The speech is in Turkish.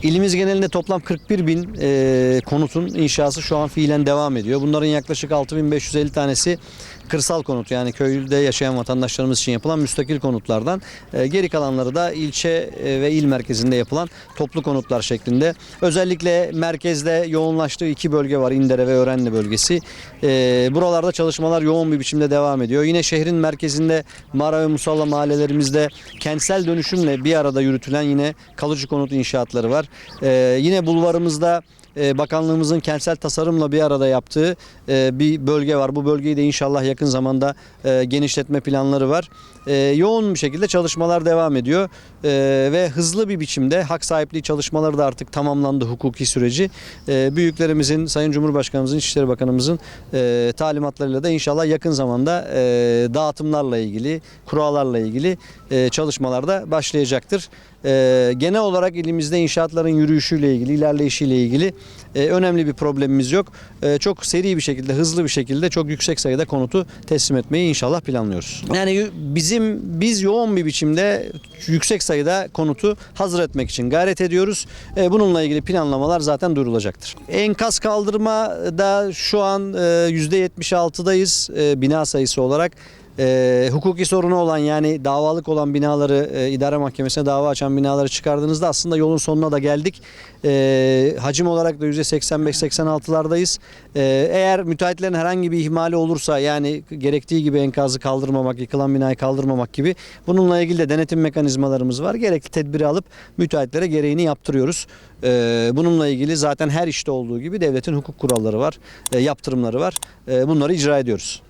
İlimiz genelinde toplam 41 bin konutun inşası şu an fiilen devam ediyor. Bunların yaklaşık 6550 tanesi kırsal konut, yani köyde yaşayan vatandaşlarımız için yapılan müstakil konutlardan. Geri kalanları da ilçe ve il merkezinde yapılan toplu konutlar şeklinde. Özellikle merkezde yoğunlaştığı iki bölge var, İndere ve Örenli bölgesi. Buralarda çalışmalar yoğun bir biçimde devam ediyor. Yine şehrin merkezinde Mara ve Musalla mahallelerimizde kentsel dönüşümle bir arada yürütülen yine kalıcı konut inşaatları var. Yine bulvarımızda bakanlığımızın kentsel tasarımla bir arada yaptığı bir bölge var. Bu bölgeyi de inşallah yakın zamanda genişletme planları var. Yoğun bir şekilde çalışmalar devam ediyor. Ve hızlı bir biçimde hak sahipliği çalışmaları da artık tamamlandı, hukuki süreci. Büyüklerimizin, Sayın Cumhurbaşkanımızın, İçişleri Bakanımızın talimatlarıyla da inşallah yakın zamanda dağıtımlarla ilgili, kurallarla ilgili çalışmalar da başlayacaktır. Genel olarak ilimizde inşaatların yürüyüşüyle ilgili, ilerleyişiyle ilgili önemli bir problemimiz yok. Çok seri bir şekilde, hızlı bir şekilde çok yüksek sayıda konutu teslim etmeyi inşallah planlıyoruz. Yani biz yoğun bir biçimde yüksek sayıda konutu hazır etmek için gayret ediyoruz. Bununla ilgili planlamalar zaten duyurulacaktır. Enkaz kaldırmada şu an %76'dayız bina sayısı olarak. Hukuki sorunu olan, yani davalık olan binaları, idare mahkemesine dava açan binaları çıkardığınızda aslında yolun sonuna da geldik. Hacim olarak da %85-86'lardayız. Eğer müteahhitlerin herhangi bir ihmali olursa, yani gerektiği gibi enkazı kaldırmamak, yıkılan binayı kaldırmamak gibi, bununla ilgili de denetim mekanizmalarımız var. Gerekli tedbiri alıp müteahhitlere gereğini yaptırıyoruz. Bununla ilgili zaten her işte olduğu gibi devletin hukuk kuralları var, yaptırımları var. Bunları icra ediyoruz.